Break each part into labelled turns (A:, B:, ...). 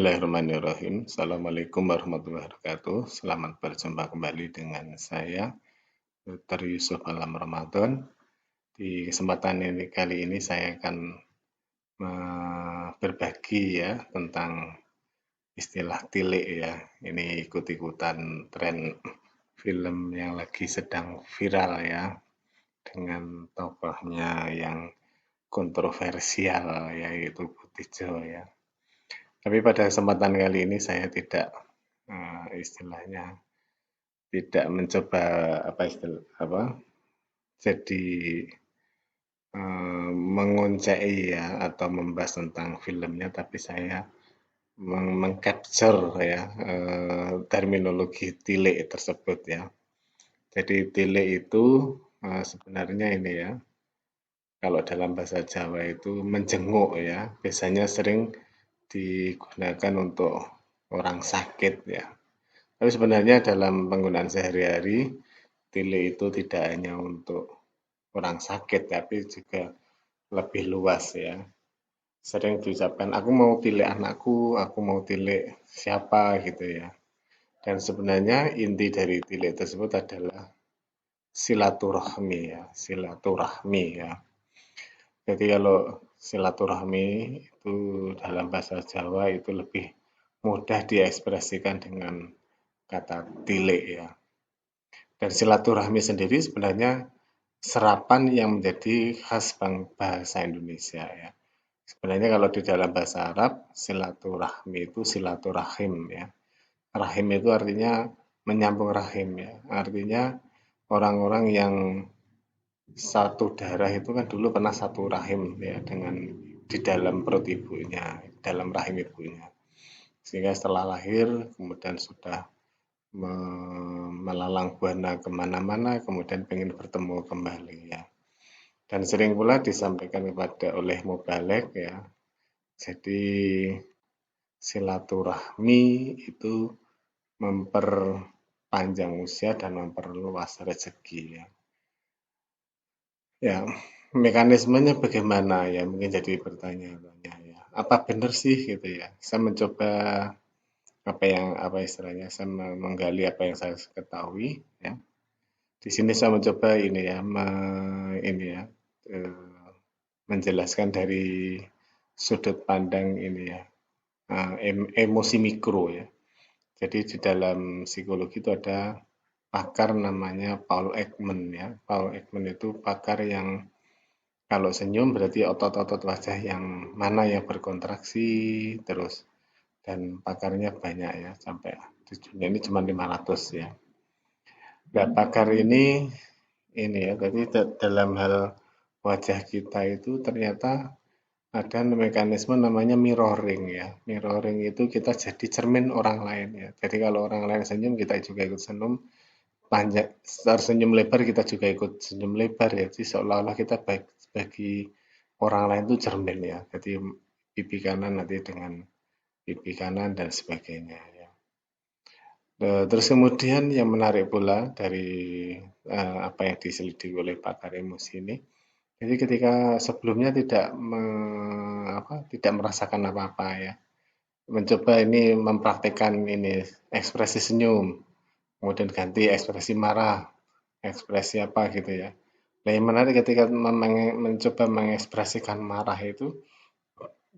A: Bismillahirrahmanirrahim. Assalamualaikum warahmatullahi wabarakatuh. Selamat berjumpa kembali dengan saya, Dr. Yusuf Alam Ramadan. Di kesempatan ini kali ini saya akan berbagi ya tentang istilah tilik ya. Ini ikut-ikutan tren film yang lagi sedang viral ya, dengan tokohnya yang kontroversial yaitu Budijjo ya. Tapi pada kesempatan kali ini saya tidak istilahnya tidak mencoba jadi menguncai ya atau membahas tentang filmnya, tapi saya mengcapture ya terminologi tilik tersebut ya. Jadi tilik itu sebenarnya ini ya, kalau dalam bahasa Jawa itu menjenguk ya, biasanya sering digunakan untuk orang sakit ya. Tapi sebenarnya dalam penggunaan sehari-hari, tilik itu tidak hanya untuk orang sakit, tapi juga lebih luas ya. Sering diucapkan, aku mau tilik anakku, aku mau tilik siapa gitu ya. Dan sebenarnya inti dari tilik tersebut adalah silaturahmi ya, silaturahmi ya. Jadi kalau silaturahmi itu dalam bahasa Jawa itu lebih mudah diekspresikan dengan kata tilik ya. Dan silaturahmi sendiri sebenarnya serapan yang menjadi khas bahasa Indonesia ya. Sebenarnya kalau di dalam bahasa Arab, silaturahmi itu silaturahim ya. Rahim itu artinya menyambung rahim ya. Artinya orang-orang yang satu darah itu kan dulu pernah satu rahim ya dengan di dalam perut ibunya, dalam rahim ibunya. Sehingga setelah lahir kemudian sudah melalang buana kemana-mana, kemudian ingin bertemu kembali ya. Dan sering pula disampaikan kepada oleh mubalek ya. Jadi silaturahmi itu memperpanjang usia dan memperluas rezeki ya. Ya, mekanismenya bagaimana ya? Mungkin jadi pertanyaan-tanya ya. Apa benar sih gitu ya? Saya mencoba apa istilahnya? Saya menggali apa yang saya ketahui ya. Di sini saya mencoba ini ya, menjelaskan dari sudut pandang ini ya, emosi mikro ya. Jadi di dalam psikologi itu ada pakar namanya Paul Ekman ya. Paul Ekman itu pakar yang kalau senyum berarti otot-otot wajah yang mana yang berkontraksi terus, dan pakarnya banyak ya, sampai di dunia ini cuma 500 ya. Nah, pakar ini ya, jadi dalam hal wajah kita itu ternyata ada mekanisme namanya mirroring ya. Mirroring itu kita jadi cermin orang lain ya. Jadi kalau orang lain senyum, kita juga ikut senyum. Panjang, tersenyum lebar, kita juga ikut senyum lebar ya. Jadi seolah-olah kita bagi orang lain itu cermin ya. Jadi pipi kanan nanti dengan pipi kanan dan sebagainya ya. Terus kemudian yang menarik pula dari apa yang diselidiki oleh pakar emosi ini, jadi ketika sebelumnya tidak merasakan apa-apa ya, mencoba ini mempraktekkan ini ekspresi senyum, kemudian ganti ekspresi marah, ekspresi apa gitu ya. Nah, yang menarik ketika mencoba mengekspresikan marah itu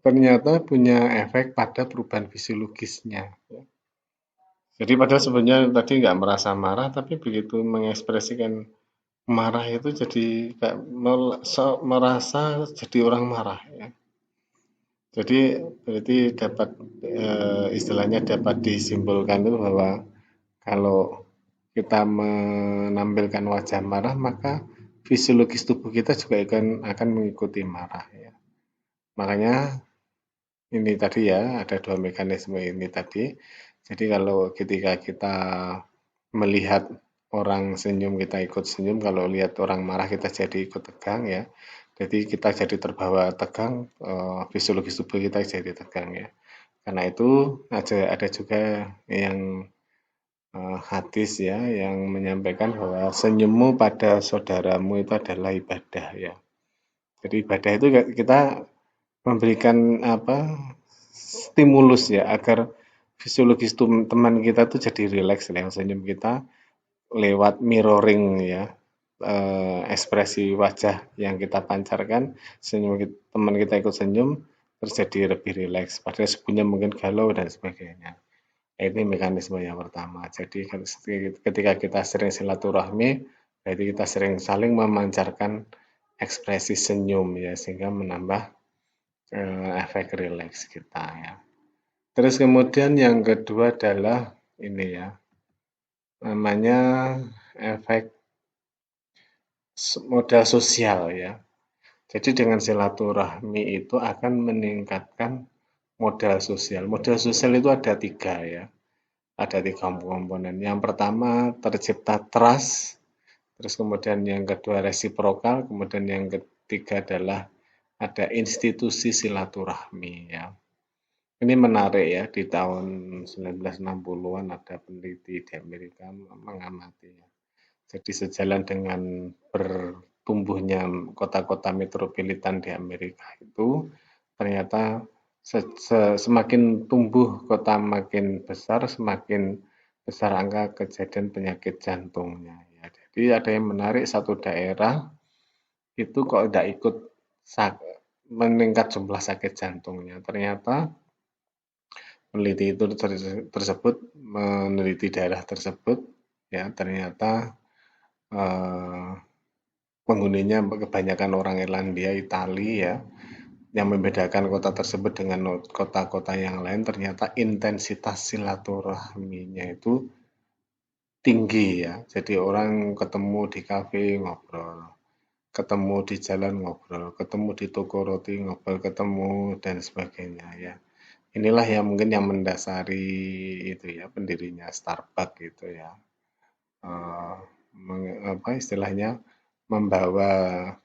A: ternyata punya efek pada perubahan fisiologisnya. Jadi padahal sebenarnya tadi nggak merasa marah, tapi begitu mengekspresikan marah itu jadi kayak merasa jadi orang marah ya. Jadi berarti dapat istilahnya dapat disimpulkan itu bahwa kalau kita menampilkan wajah marah, maka fisiologis tubuh kita juga akan mengikuti marah ya. Makanya ini tadi ya, ada dua mekanisme ini tadi. Jadi kalau ketika kita melihat orang senyum, kita ikut senyum. Kalau lihat orang marah, kita jadi ikut tegang ya. Jadi kita jadi terbawa tegang, fisiologis tubuh kita jadi tegang ya. Karena itu ada juga yang hadis ya, yang menyampaikan bahwa senyummu pada saudaramu itu adalah ibadah ya. Jadi ibadah itu kita memberikan stimulus ya agar fisiologis teman kita tuh jadi rileks ya senyum kita lewat mirroring ya ekspresi wajah yang kita pancarkan senyum teman kita ikut senyum terus jadi lebih rileks padahal sebelumnya mungkin galau dan sebagainya. Ini mekanisme yang pertama. Jadi ketika kita sering silaturahmi, berarti kita sering saling memancarkan ekspresi senyum ya sehingga menambah efek rileks kita ya. Terus kemudian yang kedua adalah ini ya, namanya efek modal sosial ya. Jadi dengan silaturahmi itu akan meningkatkan modal sosial. Modal sosial itu ada tiga ya. Ada tiga komponen. Yang pertama tercipta trust, terus kemudian yang kedua resiprokal, kemudian yang ketiga adalah ada institusi silaturahmi ya. Ini menarik ya, di tahun 1960-an ada peneliti di Amerika mengamati ya. Jadi sejalan dengan bertumbuhnya kota-kota metropolitan di Amerika itu, ternyata semakin tumbuh kota makin besar, semakin besar angka kejadian penyakit jantungnya. Ya. Jadi ada yang menarik satu daerah itu kok tidak ikut meningkat jumlah sakit jantungnya. Ternyata peneliti itu tersebut meneliti daerah tersebut, ya ternyata eh, penghuninya kebanyakan orang Irlandia, Italia ya. Yang membedakan kota tersebut dengan kota-kota yang lain ternyata intensitas silaturahminya itu tinggi ya. Jadi orang ketemu di kafe ngobrol, ketemu di jalan ngobrol, ketemu di toko roti ngobrol, ketemu dan sebagainya ya. Inilah yang mungkin yang mendasari itu ya pendirinya Starbucks gitu ya. Eh, apa istilahnya membawa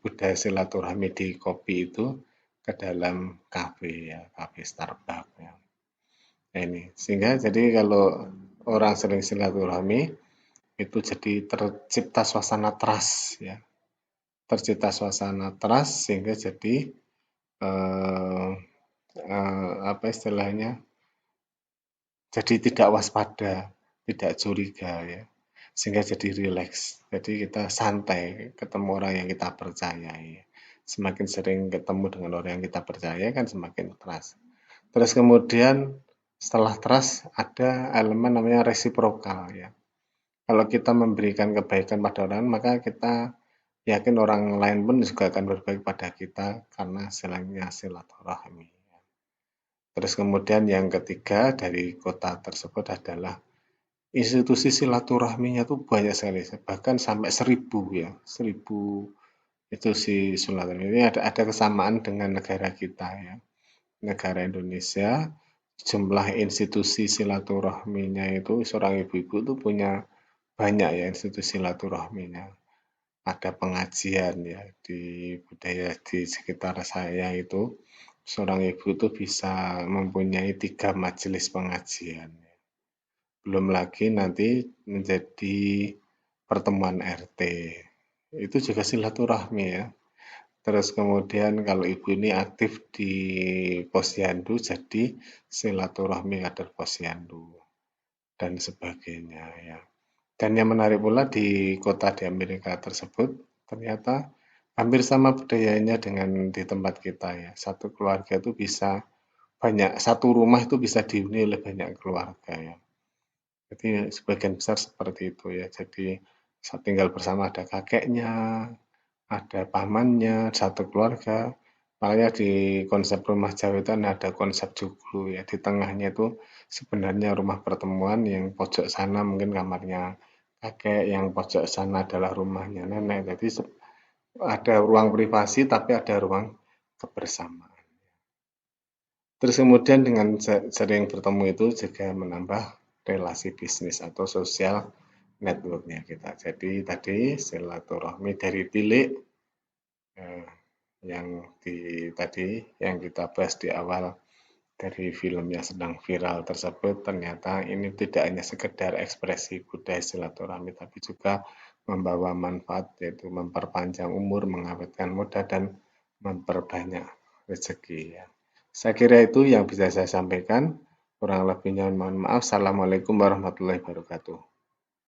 A: budaya silaturahmi di kopi itu ke dalam kafe ya, kafe Starbucks ya. Nah, ini sehingga jadi kalau orang sering silaturahmi itu jadi tercipta suasana trust ya, tercipta suasana trust sehingga jadi eh, apa istilahnya jadi tidak waspada, tidak curiga ya, sehingga jadi rileks. Jadi kita santai ketemu orang yang kita percayai. Semakin sering ketemu dengan orang yang kita percaya kan semakin trust. Terus kemudian setelah trust ada elemen namanya resiprokal ya. Kalau kita memberikan kebaikan pada orang, maka kita yakin orang lain pun juga akan berbaik pada kita karena silangnya silaturahmi. Terus kemudian yang ketiga dari kota tersebut adalah institusi silaturahminya tuh banyak sekali, bahkan sampai 1000 ya, 1000 itu si silaturahmi. Ini ada kesamaan dengan negara kita ya, negara Indonesia. Jumlah institusi silaturahminya itu seorang ibu-ibu tuh punya banyak ya institusi silaturahminya. Ada pengajian ya di budaya di sekitar saya itu seorang ibu itu bisa mempunyai 3 majelis pengajian. Belum lagi nanti menjadi pertemuan RT. Itu juga silaturahmi ya. Terus kemudian kalau ibu ini aktif di posyandu jadi silaturahmi kader posyandu dan sebagainya ya. Dan yang menarik pula di kota di Amerika tersebut ternyata hampir sama budayanya dengan di tempat kita ya. Satu keluarga itu bisa banyak, satu rumah itu bisa dihuni oleh banyak keluarga ya. Jadi sebagian besar seperti itu ya. Jadi saat tinggal bersama ada kakeknya, ada pamannya, satu keluarga. Makanya di konsep rumah Jawa itu ada konsep joglo ya. Di tengahnya itu sebenarnya rumah pertemuan, yang pojok sana mungkin kamarnya kakek, yang pojok sana adalah rumahnya nenek. Jadi ada ruang privasi tapi ada ruang kebersamaan. Terus kemudian dengan sering bertemu itu juga menambah relasi bisnis atau sosial networknya kita. Jadi tadi silaturahmi dari tilik eh, yang tadi yang kita bahas di awal dari film yang sedang viral tersebut ternyata ini tidak hanya sekedar ekspresi budaya silaturahmi tapi juga membawa manfaat yaitu memperpanjang umur, mengawetkan muda dan memperbanyak rezeki ya. Saya kira itu yang bisa saya sampaikan. Kurang lebihnya mohon maaf. Assalamualaikum warahmatullahi wabarakatuh.